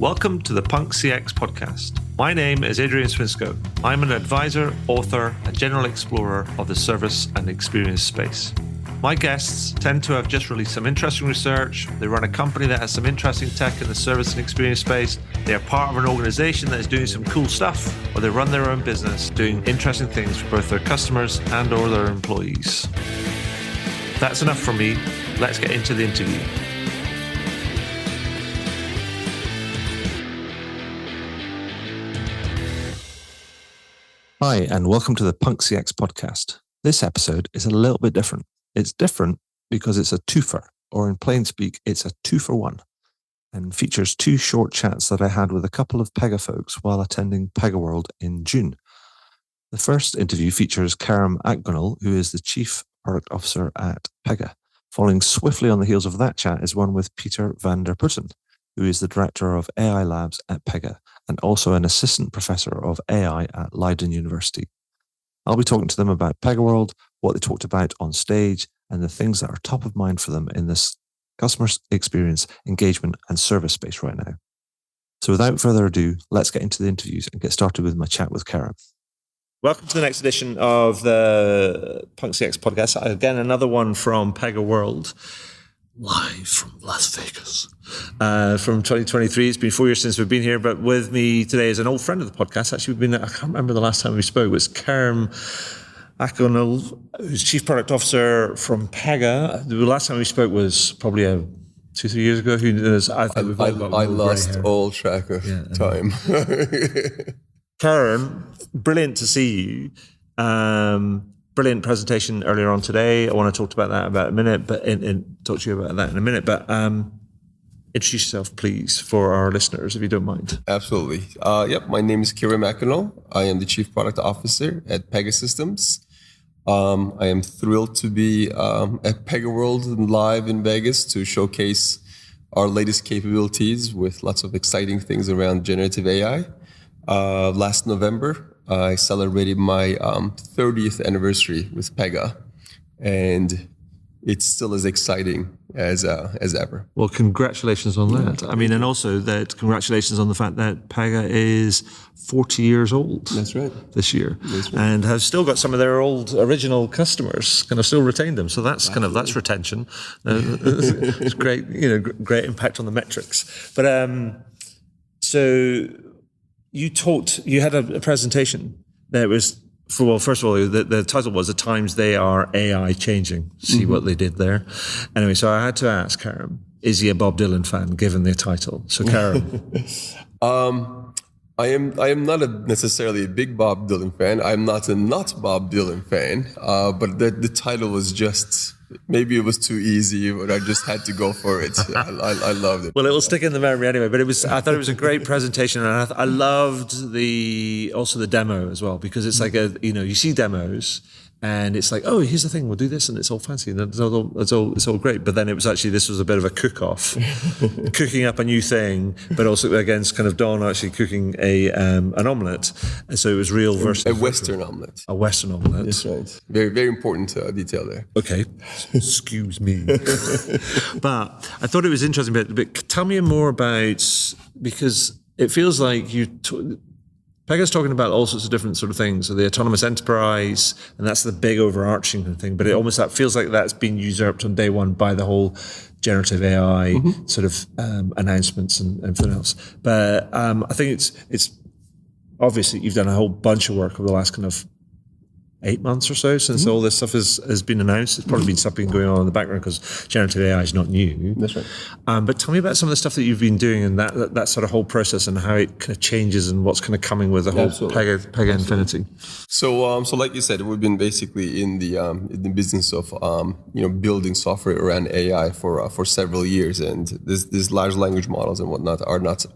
Welcome to the Punk CX podcast. My name is Adrian Swinscoe. I'm an advisor, author, and general explorer of the service and experience space. My guests tend to have just released some interesting research. They run a company that has some interesting tech in the service and experience space. They are part of an organization that is doing some cool stuff, or they run their own business doing interesting things for both their customers and or their employees. That's enough from me. Let's get into the interview. Hi, and welcome to the Punk CX podcast. This episode is a little bit different. It's different because it's a twofer, or in plain speak, it's a 2-for-1, and features two short chats that I had with a couple of Pega folks while attending Pega World in June. The first interview features Karim Akgonul, who is the Chief Product Officer at Pega. Following swiftly on the heels of that chat is one with Peter van der Putten, who is the Director of AI Labs at Pega and also an Assistant Professor of AI at Leiden University. I'll be talking to them about Pega World, what they talked about on stage, and the things that are top of mind for them in this customer experience, engagement, and service space right now. So without further ado, let's get into the interviews and get started with my chat with Karim. Welcome to the next edition of the Punk CX podcast. Again, another one from Pega World, live from Las Vegas, from 2023. It's been 4 years since we've been here, but with me today is an old friend of the podcast. Actually, I can't remember the last time we spoke. It was Karim Akgonul, who's Chief Product Officer from Pega. The last time we spoke was probably 2-3 years ago. Who knows? I lost all track of time. Karim, brilliant to see you. Brilliant presentation earlier on today. I want to talk about that in a minute, but talk to you about that in a minute. But introduce yourself, please, for our listeners, if you don't mind. Absolutely. My name is Karim Akgonul. I am the Chief Product Officer at Pega Systems. I am thrilled to be at Pega World live in Vegas to showcase our latest capabilities with lots of exciting things around generative AI. Last November, I celebrated my 30th anniversary with Pega, and it's still as exciting as ever. Well, congratulations on that. I mean, and also that congratulations on the fact that Pega is 40 years old. That's right. This year. That's right. And has still got some of their old original customers, kind of still retained them. So that's kind of, that's retention. It's great, great impact on the metrics. But so you had a presentation that was, first of all, the title was "The Times They Are AI Changing." See what they did there. Anyway, so I had to ask Karim, is he a Bob Dylan fan, given the title? So Karim. I am not necessarily a big Bob Dylan fan. I'm not a not Bob Dylan fan. But the title was just, maybe it was too easy, but I just had to go for it. I loved it. Well, it will stick in the memory anyway. But I thought it was a great presentation, and I loved also the demo as well, because it's like you see demos. And it's like, oh, here's the thing, we'll do this, and it's all fancy, and it's all great. But then this was a bit of a cook-off, cooking up a new thing, but also against kind of Don actually cooking an omelette. And so it was real versus a Western omelette. A Western omelette. That's right. Very, very important detail there. Okay, excuse me. But I thought it was interesting. But tell me more about, because it feels like Pega's talking about all sorts of different sort of things. So the autonomous enterprise, and that's the big overarching thing. But that feels like that's been usurped on day one by the whole generative AI sort of announcements and everything else. But I think it's obviously you've done a whole bunch of work over the last kind of 8 months or so since all this stuff has been announced. It's probably been something going on in the background because generative AI is not new. That's right. But tell me about some of the stuff that you've been doing and that sort of whole process and how it kind of changes and what's kind of coming with the whole Pega Infinity. So like you said, we've been basically in the business of building software around AI for several years, and these large language models and whatnot are not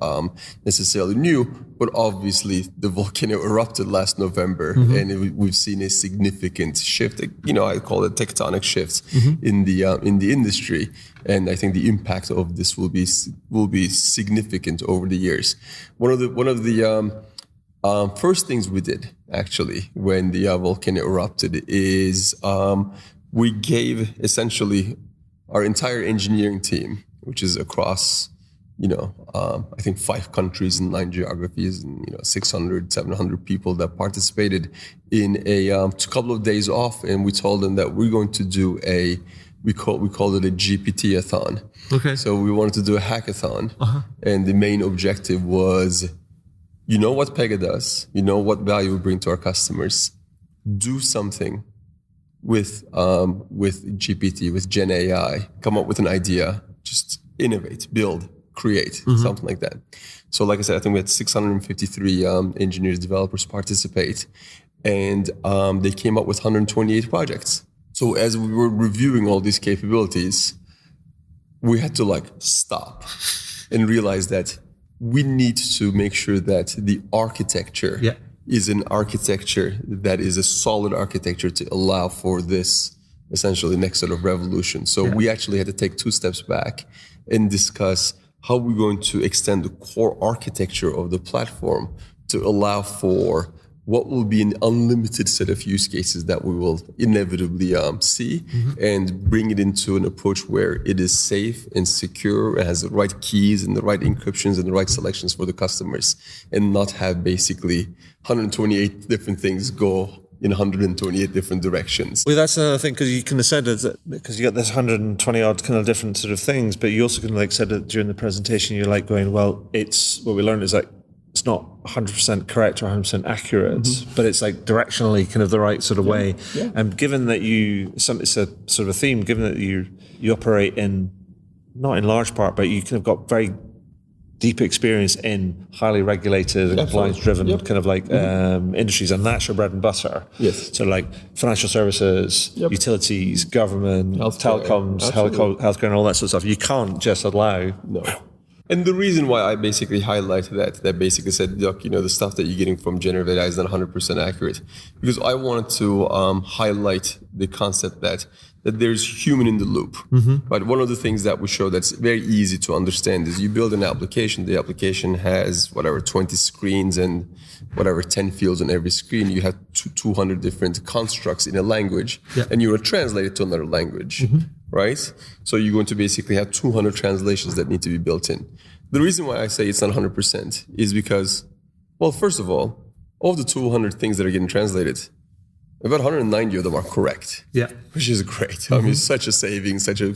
necessarily new, but obviously the volcano erupted last November, and we've seen a significant shift. I call it tectonic shifts in the industry, and I think the impact of this will be significant over the years. One of the first things we did actually when the volcano erupted is we gave essentially our entire engineering team, which is across I think 5 countries and 9 geographies and 600, 700 people that participated in a couple of days off, and we told them that we're going to do we called it a GPT-a-thon. Okay. So we wanted to do a hackathon, and the main objective was, what Pega does, what value we bring to our customers, do something with GPT, with Gen AI, come up with an idea, just innovate, build, create, something like that. So like I said, I think we had 653 engineers, developers participate, and they came up with 128 projects. So as we were reviewing all these capabilities, we had to stop and realize that we need to make sure that the architecture is an architecture that is a solid architecture to allow for this essentially next sort of revolution. So we actually had to take 2 steps back and discuss how we're going to extend the core architecture of the platform to allow for what will be an unlimited set of use cases that we will inevitably see, and bring it into an approach where it is safe and secure, and has the right keys and the right encryptions and the right selections for the customers, and not have basically 128 different things go in 128 different directions. Well, that's another thing, because you kind of said that because you got this 120 odd kind of different sort of things, but you also kind of said that during the presentation, you're going, well, it's what we learned is it's not 100% correct or 100% accurate, but it's directionally kind of the right sort of way. Yeah. And given that it's a sort of a theme, given that you operate in, not in large part, but you kind of got very deep experience in highly regulated and compliance-driven kind of industries, and that's your bread and butter. Yes. So financial services, utilities, government, telecoms, healthcare, and all that sort of stuff. You can't just allow. No. And the reason why I basically highlighted that basically said, look, the stuff that you're getting from generative AI is not 100% accurate, because I wanted to highlight the concept that there's human in the loop. Right? One of the things that we show that's very easy to understand is you build an application. The application has 20 screens and 10 fields on every screen. You have 200 different constructs in a language, and you will translate it to another language. Right? So you're going to basically have 200 translations that need to be built in. The reason why I say it's not 100% is because, well, first of all the 200 things that are getting translated, about 190 of them are correct. Yeah, which is great. I mean, such a saving, such a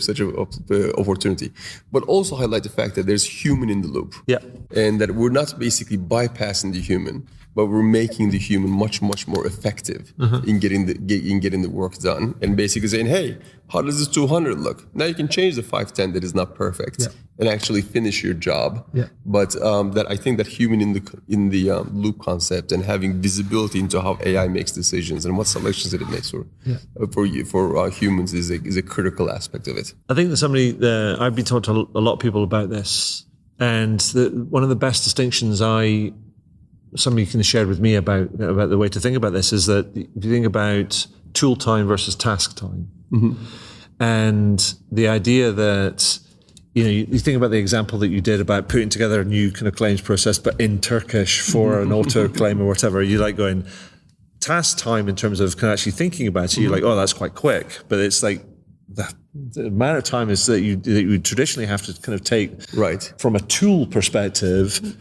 opportunity. But also highlight the fact that there's human in the loop. Yeah, and that we're not basically bypassing the human, but we're making the human much, much more effective in getting the work done, and basically saying, hey, how does this 200 look? Now you can change the 510 that is not perfect and actually finish your job. Yeah. But that I think that human in the loop concept and having visibility into how AI makes decisions and what selections that it makes for humans is a critical aspect of it. I think that I've been talking to a lot of people about this, and one of the best distinctions somebody kind of shared with me about the way to think about this is that if you think about tool time versus task time, and the idea that you think about the example that you did about putting together a new kind of claims process, but in Turkish for an auto claim or whatever, you going task time in terms of kind of actually thinking about it. You're oh, that's quite quick, but it's the amount of time is that you traditionally have to kind of take from a tool perspective.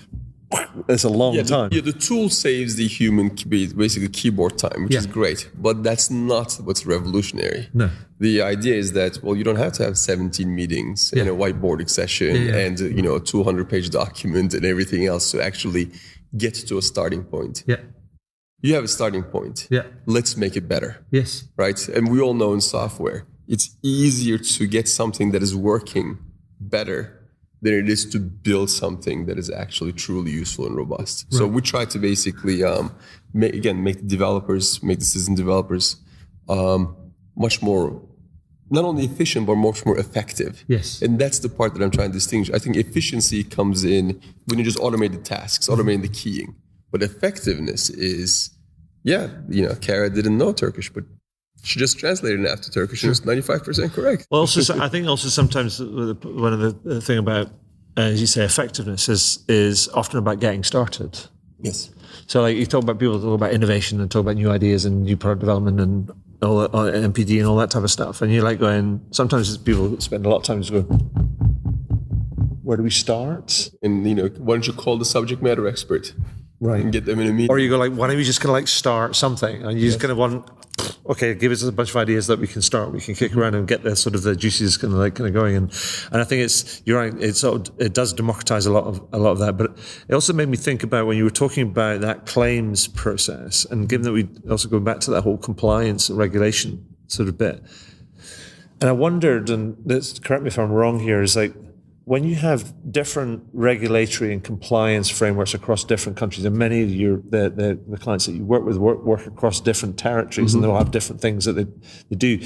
It's a long time. The tool saves the human, basically keyboard time, which is great. But that's not what's revolutionary. No. The idea is that, well, you don't have to have 17 meetings in a whiteboarding session and a 200-page document and everything else to actually get to a starting point. Yeah. You have a starting point. Yeah. Let's make it better. Yes. Right? And we all know in software, it's easier to get something that is working better than it is to build something that is actually truly useful and robust. Right. So we try to basically, make the citizen developers much more, not only efficient, but much more effective. Yes. And that's the part that I'm trying to distinguish. I think efficiency comes in when you just automate the tasks, automating the keying. But effectiveness is, Kara didn't know Turkish, but she just translated it after Turkish and it's 95% correct. Well, I think sometimes one of the thing about, as you say, effectiveness is often about getting started. Yes. So you talk about innovation and talk about new ideas and new product development and all that, MPD and all that type of stuff. And you're going, sometimes people spend a lot of time just going, Where do we start? And, why don't you call the subject matter expert? Right. And get them in a meeting. Or you go like, why don't we just kind of like start something? And you just kind of want, okay, give us a bunch of ideas that we can start. We can kick around and get the sort of the juices kind of going. And I think you're right. It does democratize a lot of that. But it also made me think about when you were talking about that claims process, and given that we also go back to that whole compliance and regulation sort of bit. And I wondered, and correct me if I'm wrong here, is like, when you have different regulatory and compliance frameworks across different countries, and many of the clients that you work with work across different territories, and they'll have different things that they do.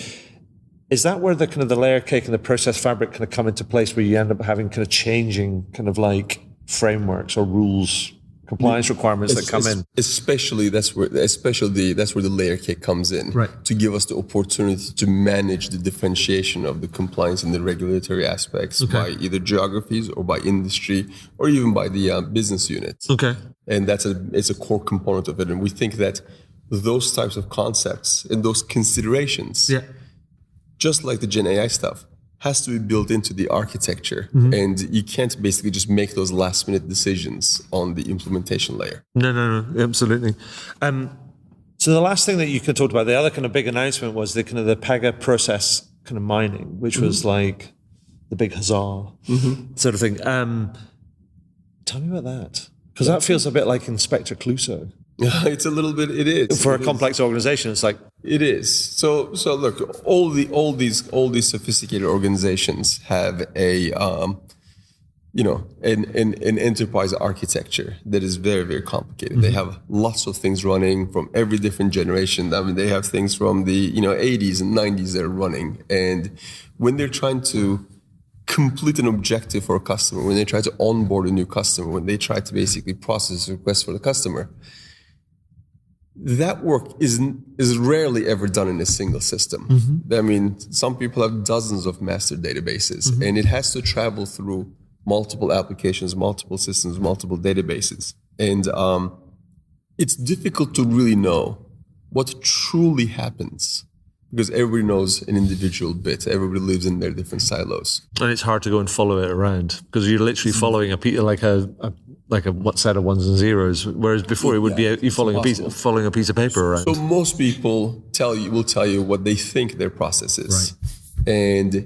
Is that where the kind of the layer cake and the process fabric kind of come into place, where you end up having kind of changing kind of like frameworks or rules, compliance requirements that come in? Especially that's where the layer cake comes in, right? To give us the opportunity to manage the differentiation of the compliance and the regulatory aspects by either geographies or by industry or even by the business units. Okay, and it's a core component of it. And we think that those types of concepts and those considerations, just like the Gen AI stuff, has to be built into the architecture, and you can't basically just make those last minute decisions on the implementation layer. No, absolutely. So the last thing that you could talk about, the other kind of big announcement was the kind of the Pega process kind of mining, which was like the big huzzah sort of thing. Tell me about that, because that feels a bit like Inspector Clouseau. It's a little bit. It is for a complex organization. It's like it is. So look, all these sophisticated organizations have an enterprise architecture that is very, very complicated. They have lots of things running from every different generation. I mean, they have things from the 80s and 90s that are running, and when they're trying to complete an objective for a customer, when they try to onboard a new customer, when they try to basically process a request for the customer, that work is rarely ever done in a single system. I mean, some people have dozens of master databases, and it has to travel through multiple applications, multiple systems, multiple databases. And it's difficult to really know what truly happens, because everybody knows an individual bit. Everybody lives in their different silos. And it's hard to go and follow it around, because you're literally following a what set of ones and zeros, whereas before it would be you following a piece of paper around. So most people will tell you what they think their process is, and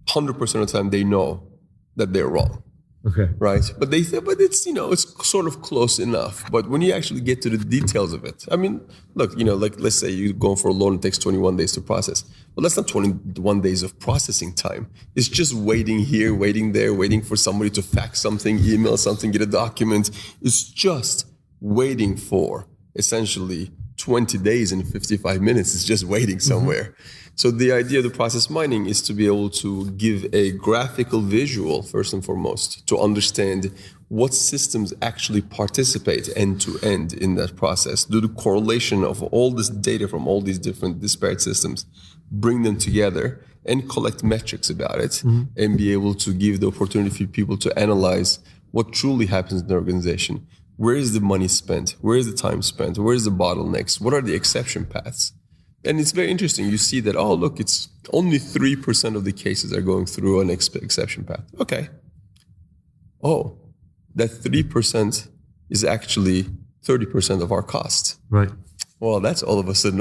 100% of the time they know that they're wrong. Okay. Right. But it's it's sort of close enough. But when you actually get to the details of it, I mean, look, like let's say you're going for a loan, it takes 21 days to process. Well, that's not 21 days of processing time. It's just waiting here, waiting there, waiting for somebody to fax something, email something, get a document. It's just waiting for essentially 20 days and 55 minutes. It's just waiting somewhere. So the idea of the process mining is to be able to give a graphical visual, first and foremost, to understand what systems actually participate end to end in that process, do the correlation of all this data from all these different disparate systems, bring them together and collect metrics about it, and be able to give the opportunity for people to analyze what truly happens in the organization. Where is the money spent? Where is the time spent? Where is the bottlenecks? What are the exception paths? And it's very interesting. You see that, oh, look, it's only 3% of the cases are going through an exception path. Okay. Oh, that 3% is actually 30% of our cost. Right. Well, that's all of a sudden,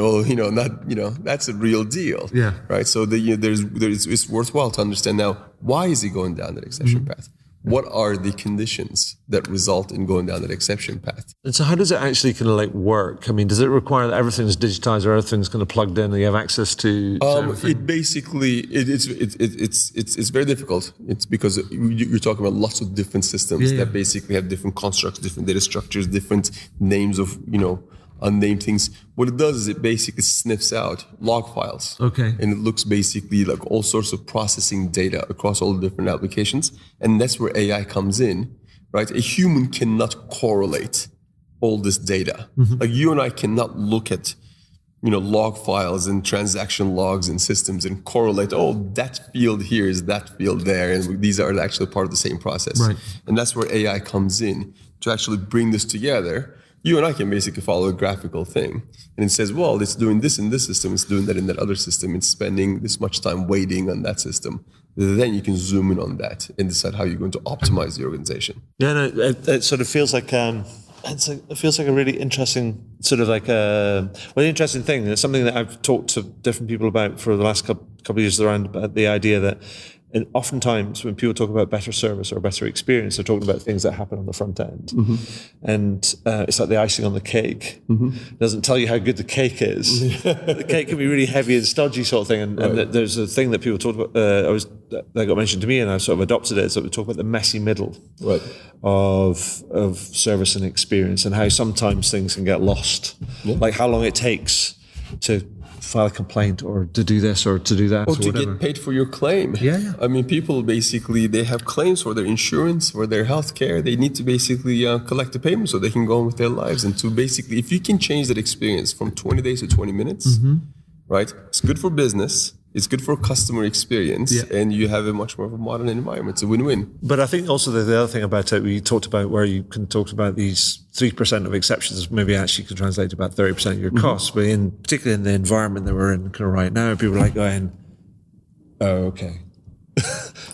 that's a real deal. Yeah. Right. So it's worthwhile to understand now, why is he going down that exception path? What are the conditions that result in going down that exception path? And so how does it actually kind of like work? I mean, does it require that everything's digitized or everything's kind of plugged in and you have access to everything? It basically, it's very difficult. It's because you're talking about lots of different systems that basically have different constructs, different data structures, different names of, unnamed things. What it does is it basically sniffs out log files. Okay. And it looks basically like all sorts of processing data across all the different applications. And that's where AI comes in, right? A human cannot correlate all this data. Like you and I cannot look at, log files and transaction logs and systems and correlate, that field here is that field there. And these are actually part of the same process. Right. And that's where AI comes in to actually bring this together. You and I can basically follow a graphical thing. And it says, well, it's doing this in this system, it's doing that in that other system, it's spending this much time waiting on that system. then you can zoom in on that and decide how you're going to optimize the organization. Yeah, no, it sort of feels like it feels like a really interesting sort of like interesting thing. It's something that I've talked to different people about for the last couple of years around the idea that. And oftentimes when people talk about better service or better experience, they're talking about things that happen on the front end. And it's like the icing on the cake. It doesn't tell you how good the cake is. The cake can be really heavy and stodgy sort of thing. And there's a thing that people talked about, that got mentioned to me and I sort of adopted it. So we talk about the messy middle of service and experience and how sometimes things can get lost. Like how long it takes to file a complaint or to do this or to do that. Or to get paid for your claim. Yeah. I mean, people basically, they have claims for their insurance, for their health care. They need to basically collect the payment so they can go on with their lives. And to basically, if you can change that experience from 20 days to 20 minutes, right? It's good for business. It's good for customer experience, and you have a much more of a modern environment. It's a win-win. But I think also the other thing about it, we talked about where you can talk about these 3% of exceptions, maybe actually could translate to about 30% of your costs. But particularly in the environment that we're in kind of right now, people are like going, "Oh, okay,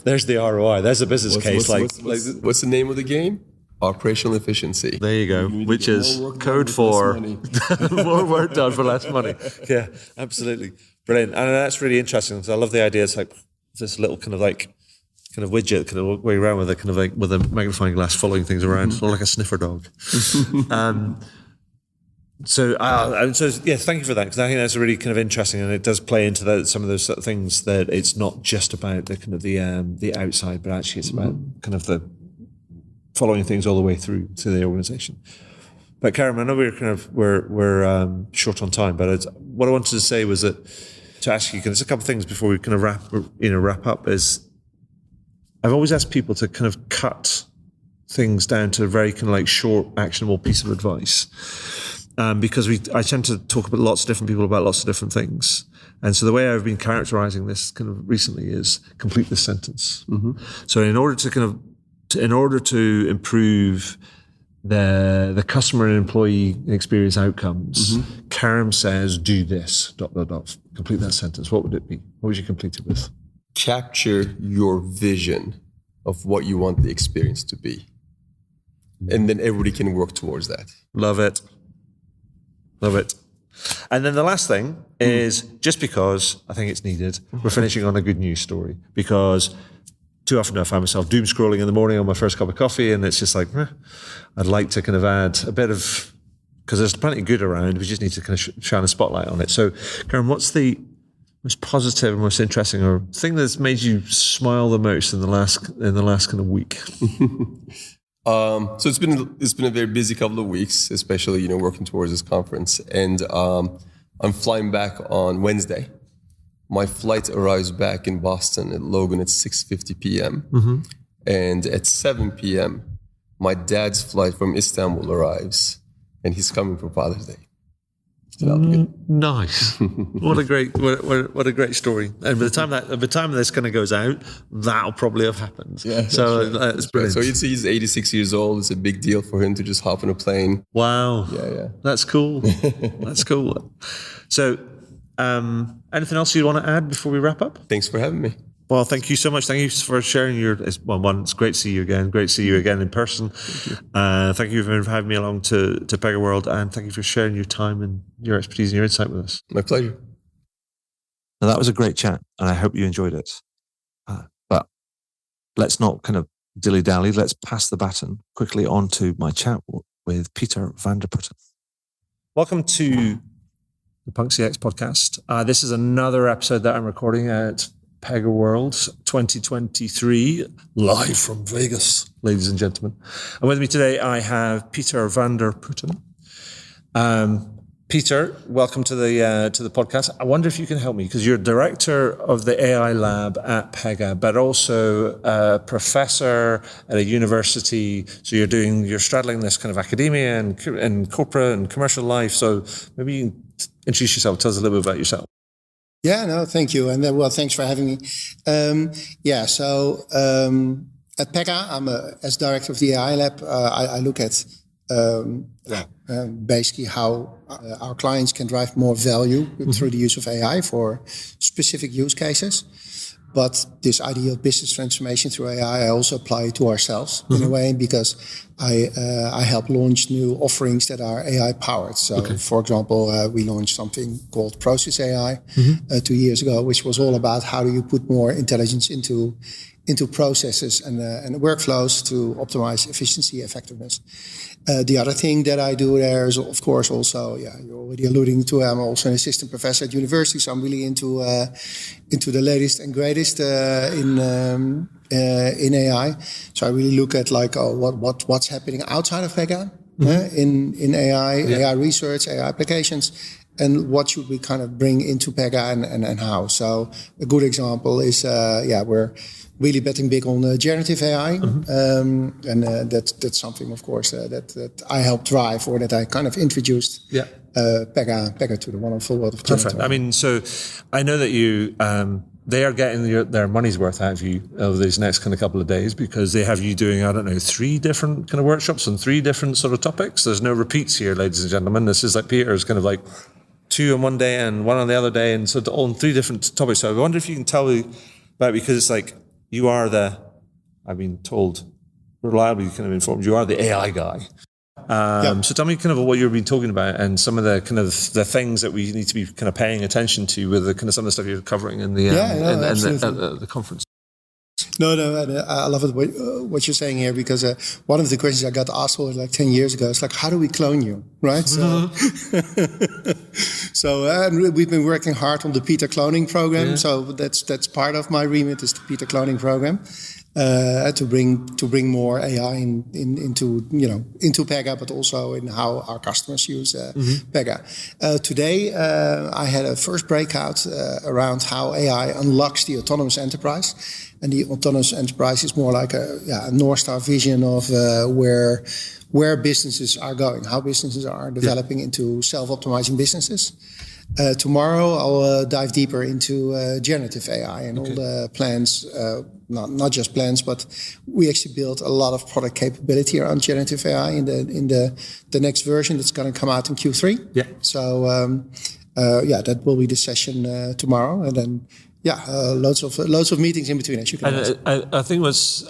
there's the ROI, there's a business case." What's the name of the game? Operational efficiency. There you go, which is code for more work done for less money. Yeah, absolutely. Brilliant. And that's really interesting because I love the idea. It's like this little kind of widget kind of way around with a kind of like with a magnifying glass following things around, sort of like a sniffer dog. So thank you for that because I think that's really kind of interesting and it does play into some of those sort of things that it's not just about the kind of the outside, but actually it's about kind of the following things all the way through to the organization. But Karim, I know we're short on time, but what I wanted to say was that to ask you, there's a couple of things before we kind of wrap up. Is I've always asked people to kind of cut things down to a very kind of like short, actionable piece of advice, because I tend to talk about lots of different people about lots of different things, and so the way I've been characterizing this kind of recently is complete this sentence. So in order to improve the customer and employee experience outcomes, Karim says, do this, ... Complete that sentence. What would it be? What would you complete it with? Capture your vision of what you want the experience to be. And then everybody can work towards that. Love it. Love it. And then the last thing is, just because I think it's needed, we're finishing on a good news story. Because too often I find myself doom scrolling in the morning on my first cup of coffee, and it's just like, I'd like to kind of add a bit of, because there's plenty of good around, we just need to kind of shine a spotlight on it. So, Karim, what's the most positive and most interesting or thing that's made you smile the most in the last kind of week? So it's been a very busy couple of weeks, especially working towards this conference, and I'm flying back on Wednesday. My flight arrives back in Boston at Logan at 6:50 p.m. And at 7 p.m., my dad's flight from Istanbul arrives, and he's coming for Father's Day. So that'll be good. Nice. What a great story. And by the time this kind of goes out, that'll probably have happened. Yeah. So that's brilliant. So he's 86 years old. It's a big deal for him to just hop on a plane. Wow. Yeah. That's cool. That's cool. So, anything else you want to add before we wrap up? Thanks for having me. Well, thank you so much. Thank you for sharing it's great to see you again. Great to see you again in person. Thank you for having me along to Pega World, and thank you for sharing your time and your expertise and your insight with us. My pleasure. Now, that was a great chat, and I hope you enjoyed it. But let's not kind of dilly-dally. Let's pass the baton quickly on to my chat with Peter van der Putten. Welcome to the Punk CX podcast. This is another episode that I'm recording at Pega World 2023, live from Vegas, ladies and gentlemen. And with me today, I have Peter van der Putten. Peter, welcome to the podcast. I wonder if you can help me, because you're director of the AI lab at Pega, but also a professor at a university. So you're straddling this kind of academia and corporate and commercial life. So maybe you can introduce yourself. Tell us a little bit about yourself. Yeah, no, thank you. And thanks for having me. So at Pega, I'm as director of the AI lab. I look at basically how our clients can drive more value through the use of AI for specific use cases. But this idea of business transformation through AI, I also apply to ourselves in a way, because I help launch new offerings that are AI powered. So, for example, we launched something called Process AI 2 years ago, which was all about how do you put more intelligence into processes and workflows to optimize efficiency, effectiveness. The other thing that I do there is, of course, also, you're already alluding to, I'm also an assistant professor at university, so I'm really into the latest and greatest in AI. So I really look at what's happening outside of Pega in AI research, AI applications, and what should we kind of bring into Pega and how. So a good example is, we're really betting big on generative AI. And that's something, of course, that I helped drive, or that I kind of introduced Pega to the wonderful world of generative AI. I mean, so I know that you... they are getting their money's worth out of you over these next kind of couple of days, because they have you doing, 3 different kind of workshops on 3 different sort of topics. There's no repeats here, ladies and gentlemen. This is like Peter's kind of like 2 on one day and 1 on the other day, and so on 3 different topics. So I wonder if you can tell me about, because it's like you are I've been told, reliably kind of informed, you are the AI guy. So tell me kind of what you've been talking about, and some of the kind of the things that we need to be kind of paying attention to with the kind of some of the stuff you're covering in the the conference. No, I love it what you're saying here, because one of the questions I got asked for like 10 years ago is like, how do we clone you, right? So we've been working hard on the Peter cloning program. Yeah. So that's part of my remit, is the Peter cloning program. To bring more AI into Pega, but also in how our customers use Pega. Today, I had a first breakout around how AI unlocks the autonomous enterprise, and the autonomous enterprise is more like a North Star vision of where businesses are going, how businesses are developing into self-optimizing businesses. Tomorrow, I'll dive deeper into generative AI and all the plans. Not just plans, but we actually built a lot of product capability around generative AI in the next version that's going to come out in Q3. Yeah. So that will be the session tomorrow, and then loads of meetings in between, as you can imagine. I think it was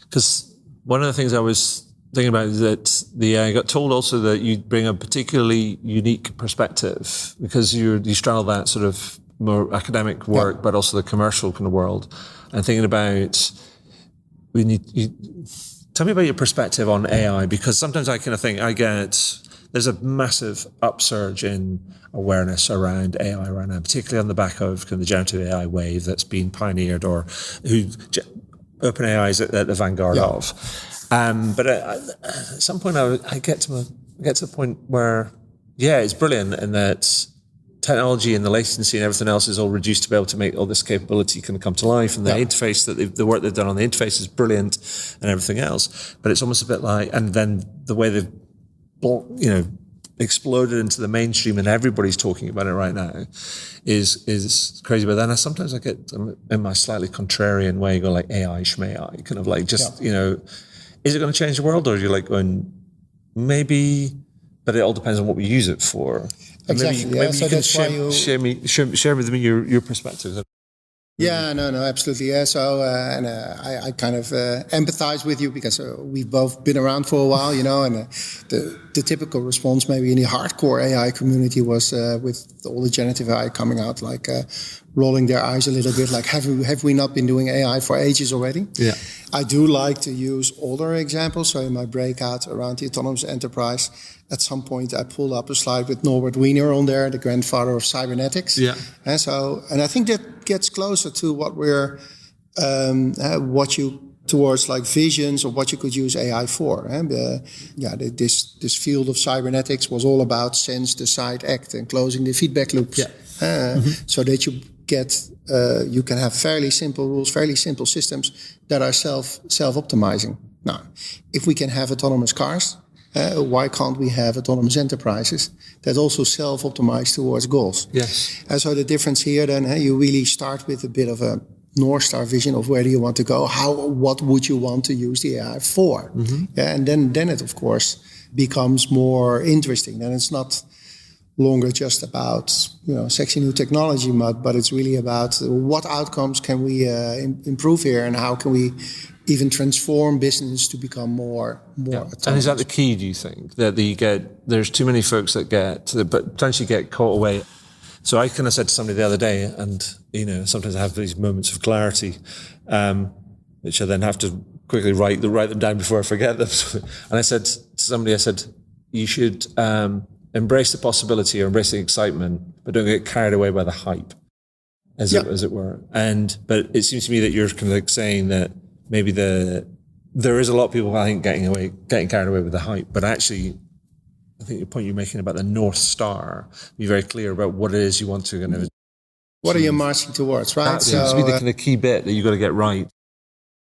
because one of the things I was thinking about is that I got told also that you bring a particularly unique perspective, because you straddle that sort of more academic work, but also the commercial kind of world. And thinking about, tell me about your perspective on AI, because sometimes I kind of think there's a massive upsurge in awareness around AI right now, particularly on the back of kind of the generative AI wave that's been pioneered, or who OpenAI is at the vanguard of. But at some point, I get to the point where, it's brilliant, and that technology and the latency and everything else is all reduced to be able to make all this capability can come to life, and the interface the work they've done on the interface is brilliant, and everything else. But it's almost a bit like, and then the way they've exploded into the mainstream, and everybody's talking about it right now, is crazy. But then sometimes I get in my slightly contrarian way, go like AI shmai, kind of like just is it going to change the world, or are you like going maybe? But it all depends on what we use it for. Exactly. Maybe you can share with me your perspectives. Yeah, no, absolutely. Yeah. So, I kind of empathize with you, because we've both been around for a while, and the typical response maybe in the hardcore AI community was with all the generative AI coming out, like rolling their eyes a little bit, like have we not been doing AI for ages already? Yeah. I do like to use older examples. So in my breakout around the autonomous enterprise, at some point I pulled up a slide with Norbert Wiener on there, the grandfather of cybernetics. Yeah. And I think that gets closer to what we're towards like visions of what you could use AI for. This field of cybernetics was all about sense, decide, act, and closing the feedback loops. Yeah. So that you can have fairly simple rules, fairly simple systems that are self-optimizing. Now, if we can have autonomous cars, why can't we have autonomous enterprises that also self-optimize towards goals? Yes. And so the difference here, then, you really start with a bit of a North Star vision of where do you want to go? What would you want to use the AI for? Mm-hmm. Yeah, and then it, of course, becomes more interesting. And it's not longer just about sexy new technology, but it's really about what outcomes can we improve here, and how can we even transform business to become more autonomous. And is that the key, do you think, that there's too many folks that potentially get caught away? So I kind of said to somebody the other day, and sometimes I have these moments of clarity, which I then have to quickly write them down before I forget them. And I said to somebody, you should embrace the possibility or embrace the excitement, but don't get carried away by the hype, as it were. But it seems to me that you're kind of like saying that maybe there is a lot of people, I think, getting carried away with the hype, but actually, I think the point you're making about the North Star, be very clear about what it is you want to kind of. What are you marching towards, right? That seems to be the kind of key bit that you got to get right.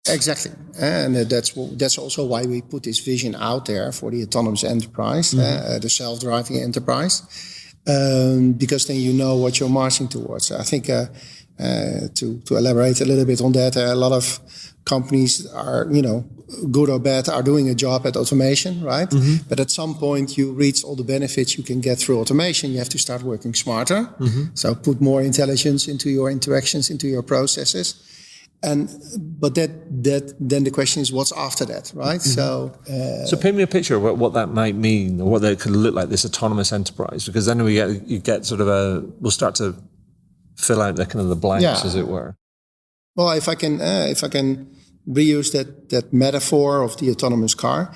Exactly, and that's also why we put this vision out there for the autonomous enterprise, the self-driving enterprise, because then you know what you're marching towards. I think to elaborate a little bit on that, a lot of companies are, good or bad, are doing a job at automation, right? Mm-hmm. But at some point you reach all the benefits you can get through automation. You have to start working smarter. Mm-hmm. So put more intelligence into your interactions, into your processes. But then the question is, what's after that, right? Mm-hmm. So paint me a picture of what that might mean, or what that could look like, this autonomous enterprise, because then you get sort of we'll start to fill out the kind of the blanks, as it were. Well, if I can reuse that metaphor of the autonomous car,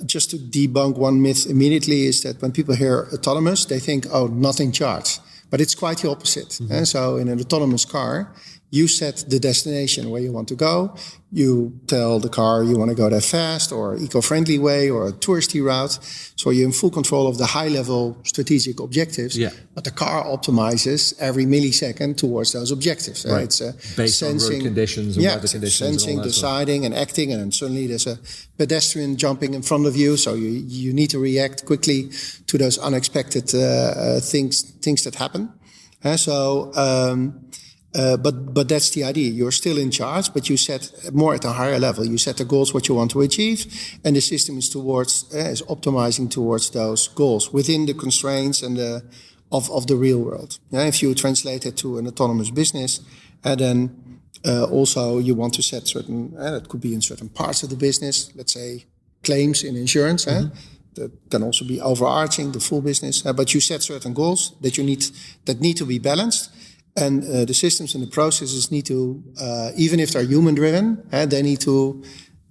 just to debunk one myth immediately, is that when people hear autonomous, they think, oh, not in charge. But it's quite the opposite. Mm-hmm. So in an autonomous car, you set the destination where you want to go. You tell the car you want to go there fast, or eco-friendly way, or a touristy route. So you're in full control of the high-level strategic objectives. Yeah. But the car optimizes every millisecond towards those objectives. Right. It's based sensing, on road conditions and weather conditions. Sensing, and deciding, and acting, and then suddenly there's a pedestrian jumping in front of you. So you need to react quickly to those unexpected things that happen. But that's the idea. You're still in charge, but you set more at a higher level. You set the goals, what you want to achieve, and the system is optimizing towards those goals within the constraints and of the real world. If you translate it to an autonomous business, then also you want to set certain. That could be in certain parts of the business. Let's say claims in insurance. Mm-hmm. That can also be overarching the full business. But you set certain goals that need to be balanced. And the systems and the processes need to, even if they're human-driven, they need to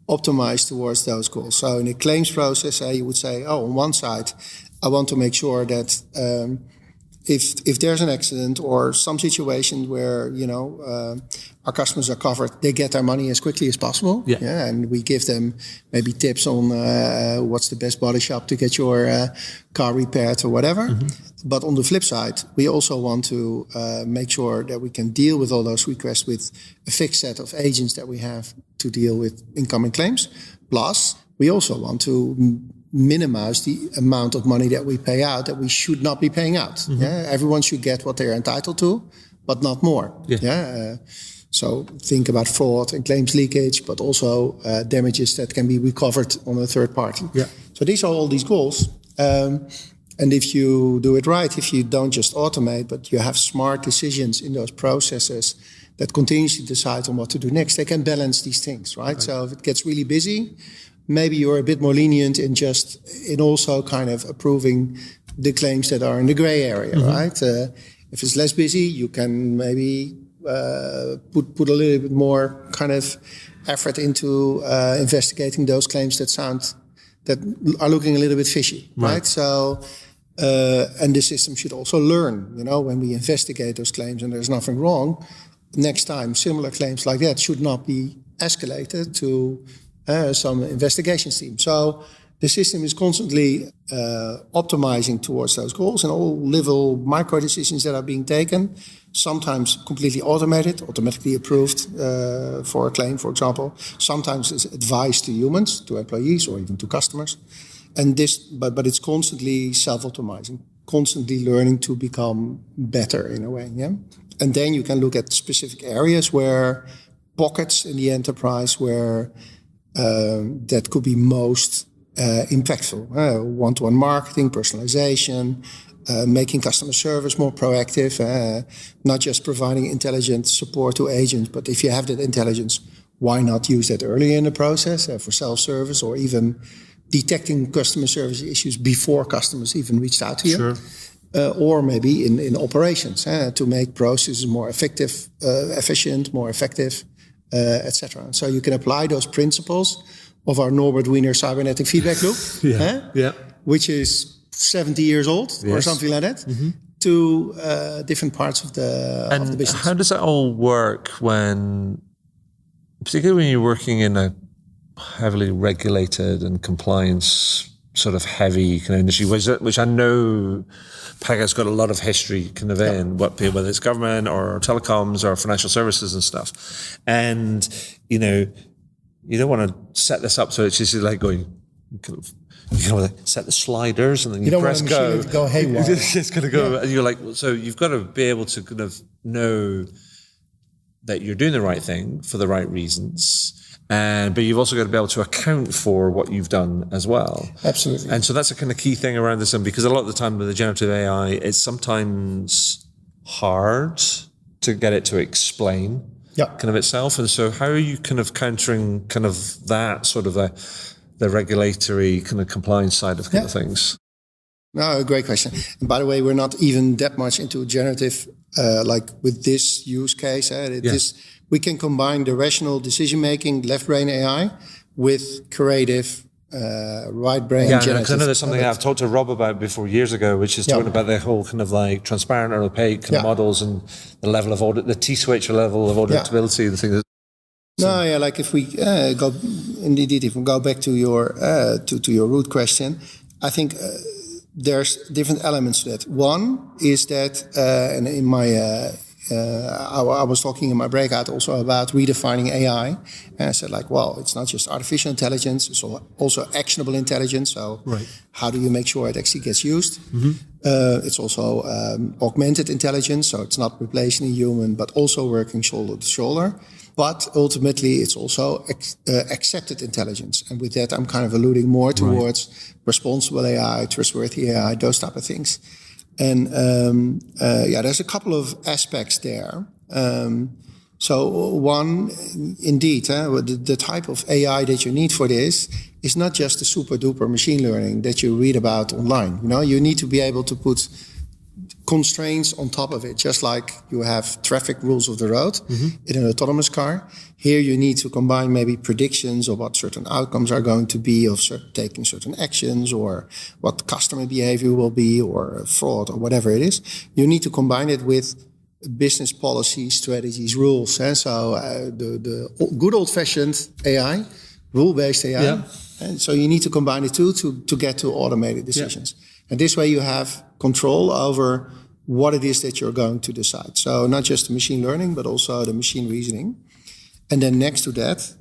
optimize towards those goals. So in a claims process, you would say, on one side, I want to make sure that if there's an accident or some situation where our customers are covered, they get their money as quickly as possible. Yeah, and we give them maybe tips on what's the best body shop to get your car repaired or whatever. Mm-hmm. But on the flip side, we also want to make sure that we can deal with all those requests with a fixed set of agents that we have to deal with incoming claims. Plus, we also want to minimize the amount of money that we pay out that we should not be paying out. Mm-hmm. Yeah? Everyone should get what they're entitled to, but not more. Yeah. So think about fraud and claims leakage, but also damages that can be recovered on a third party. Yeah. So these are all these goals. And if you do it right, if you don't just automate, but you have smart decisions in those processes that continuously decide on what to do next, they can balance these things, right? So if it gets really busy, maybe you're a bit more lenient in also kind of approving the claims that are in the gray area, mm-hmm. right? If it's less busy, you can maybe put a little bit more kind of effort into investigating those claims that are looking a little bit fishy, right? So, and the system should also learn, when we investigate those claims and there's nothing wrong, next time similar claims like that should not be escalated to some investigations team. So the system is constantly optimizing towards those goals, and all little micro decisions that are being taken, sometimes completely automatically approved for a claim, for example. Sometimes it's advice to humans, to employees, or even to customers. And but it's constantly self-optimizing, constantly learning to become better in a way. Yeah. And then you can look at specific areas pockets in the enterprise where that could be most impactful. One-to-one marketing, personalization, making customer service more proactive, not just providing intelligent support to agents, but if you have that intelligence, why not use that earlier in the process for self-service or even detecting customer service issues before customers even reached out to you? Sure. Or maybe in operations to make processes more effective, efficient, more effective, etc. So you can apply those principles of our Norbert Wiener cybernetic feedback loop, which is 70 years old or something like that, to different parts of the business. How does that all work when, particularly when you're working in a heavily regulated and compliance sort of heavy kind of industry, which I know Pega's got a lot of history kind of in, whether it's government or telecoms or financial services and stuff. And, you don't want to set this up so it's just like going, set the sliders and then you press go. Go haywire. It's going to go. And you're like, so you've got to be able to kind of know that you're doing the right thing for the right reasons. But you've also got to be able to account for what you've done as well. Absolutely. And so that's a kind of key thing around this, because a lot of the time with the generative AI, it's sometimes hard to get it to explain kind of itself. And so how are you kind of countering kind of that sort of the regulatory kind of compliance side of kind of things? No, great question. And by the way, we're not even that much into generative, like with this use case. We can combine the rational decision-making, left-brain AI, with creative, right-brain generative. Yeah, because I know there's something I've talked to Rob about before years ago, which is talking about the whole kind of like transparent or opaque kind of models and the level of audit, the T-switch level of auditability, the thing that... Like if we go back to your root question, I think there's different elements to that. One is that, and in my... I was talking in my breakout also about redefining AI. And I said it's not just artificial intelligence, it's also actionable intelligence. So how do you make sure it actually gets used? It's also augmented intelligence. So it's not replacing a human, but also working shoulder to shoulder. But ultimately, it's also accepted intelligence. And with that, I'm kind of alluding more towards responsible AI, trustworthy AI, those type of things. And there's a couple of aspects there. So one, indeed, the type of AI that you need for this is not just the super duper machine learning that you read about online. You need to be able to put constraints on top of it, just like you have traffic rules of the road in an autonomous car. Here you need to combine maybe predictions of what certain outcomes are going to be of taking certain actions, or what customer behavior will be, or fraud, or whatever it is. You need to combine it with business policies, strategies, rules. So the good old-fashioned AI, rule-based AI. Yeah. And so you need to combine the two to get to automated decisions. Yeah. And this way you have control over what it is that you're going to decide. So not just the machine learning, but also the machine reasoning. And then next to that,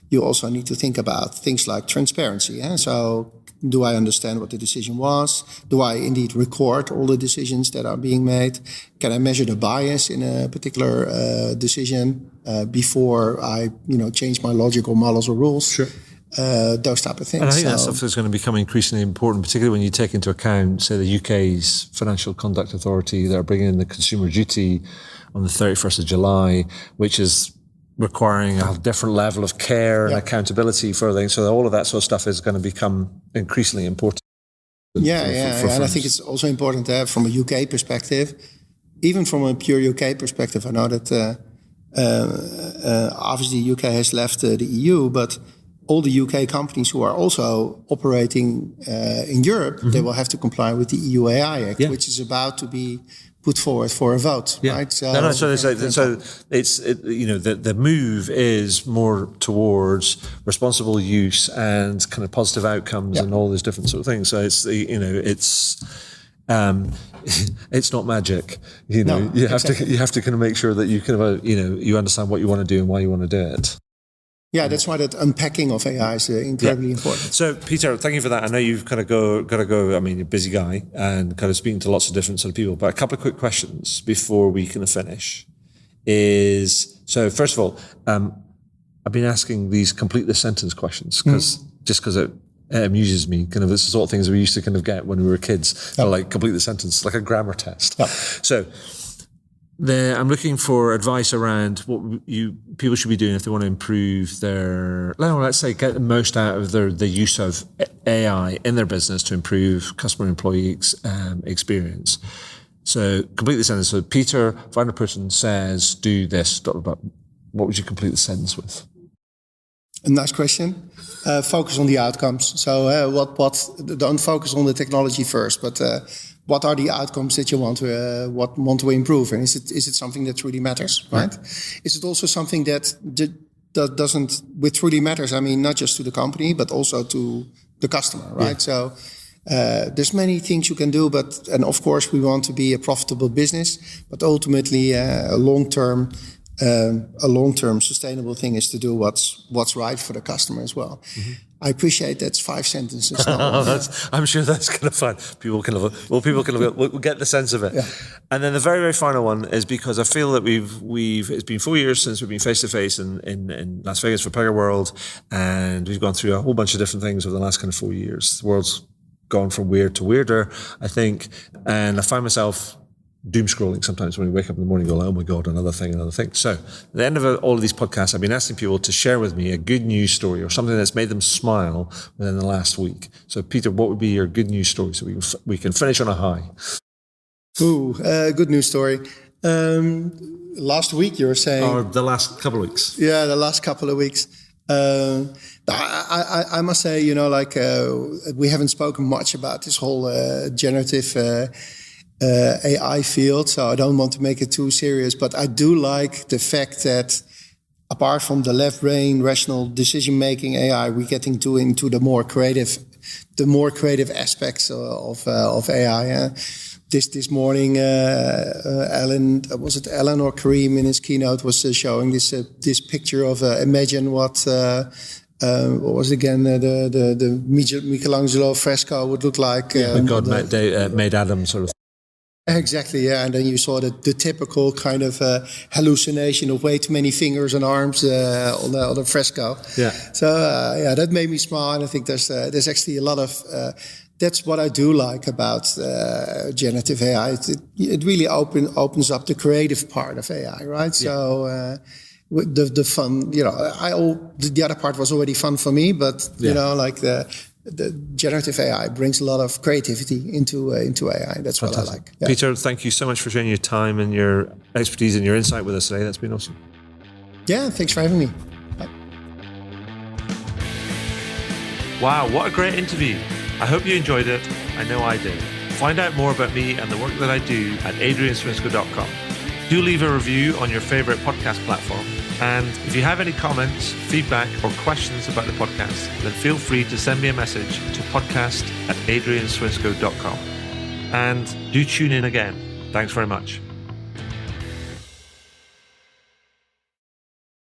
you also need to think about things like transparency. So do I understand what the decision was? Do I indeed record all the decisions that are being made? Can I measure the bias in a particular decision before I change my logical models or rules? Sure. Those type of things. And I think that stuff is going to become increasingly important, particularly when you take into account, say, the UK's Financial Conduct Authority. They're bringing in the Consumer Duty on the 31st of July, which is requiring a different level of care and accountability for things. So all of that sort of stuff is going to become increasingly important. For and I think it's also important to have from a UK perspective, even from a pure UK perspective. I know that obviously UK has left the EU, but all the UK companies who are also operating in Europe, they will have to comply with the EU AI Act, which is about to be put forward for a vote, right? So, the move is more towards responsible use and kind of positive outcomes and all these different sort of things. So it's not magic. You have to kind of make sure that you kind of you understand what you want to do and why you want to do it. Yeah, that's why that unpacking of AI is incredibly important. So, Peter, thank you for that. I know you've kind of got to go. I mean, you're a busy guy and kind of speaking to lots of different sort of people. But a couple of quick questions before we kind of finish so first of all, I've been asking these complete the sentence questions because It amuses me. Kind of, it's the sort of things we used to kind of get when we were kids. Yep. Like complete the sentence, like a grammar test. Yep. So I'm looking for advice around what people should be doing if they want to improve their, let's say, get the most out of the use of AI in their business to improve customer employee experience. So complete the sentence. So Peter, find a person says, do this, blah, blah, blah. What would you complete the sentence with? A nice question. Focus on the outcomes. So don't focus on the technology first, but what are the outcomes that you want to improve? And is it something that truly matters, right? Is it also something that doesn't, which truly matters? I mean, not just to the company, but also to the customer, right? Yeah. So there's many things you can do, and of course we want to be a profitable business, but ultimately a long-term sustainable thing is to do what's right for the customer as well. Mm-hmm. I appreciate that's 5 sentences. I'm sure that's kind of fun. People can we'll get the sense of it. Yeah. And then the very, very final one is because I feel that it's been 4 years since we've been face to face in Las Vegas for Pega World, and we've gone through a whole bunch of different things over the last kind of 4 years. The world's gone from weird to weirder, I think, and I find myself doom scrolling sometimes when we wake up in the morning and go, oh my God, another thing. So at the end of all of these podcasts, I've been asking people to share with me a good news story or something that's made them smile within the last week. So Peter, what would be your good news story so we can finish on a high? Good news story. Last week you were saying... Or the last couple of weeks. Yeah, the last couple of weeks. I must say, we haven't spoken much about this whole generative AI field, so I don't want to make it too serious, but I do like the fact that apart from the left brain rational decision making AI, we're getting into the more creative aspects of AI. This morning, Alan or Kareem in his keynote was showing this picture of imagine what was it again the Michelangelo fresco would look like. God made Adam sort of. Exactly, yeah. And then you saw the typical kind of hallucination of way too many fingers and arms on the fresco. Yeah. So that made me smile, and I think there's actually a lot of. That's what I do like about generative AI. It really opens up the creative part of AI, right? Yeah. So the fun, the other part was already fun for me, but the generative AI brings a lot of creativity into AI. That's fantastic. What I like. Yeah. Peter, thank you so much for sharing your time and your expertise and your insight with us today. That's been awesome. Yeah, thanks for having me. Bye. Wow, what a great interview. I hope you enjoyed it. I know I did. Find out more about me and the work that I do at adrianswinscoe.com. Do leave a review on your favorite podcast platform. And if you have any comments, feedback, or questions about the podcast, then feel free to send me a message to podcast@adrianswinscoe.com. And do tune in again. Thanks very much.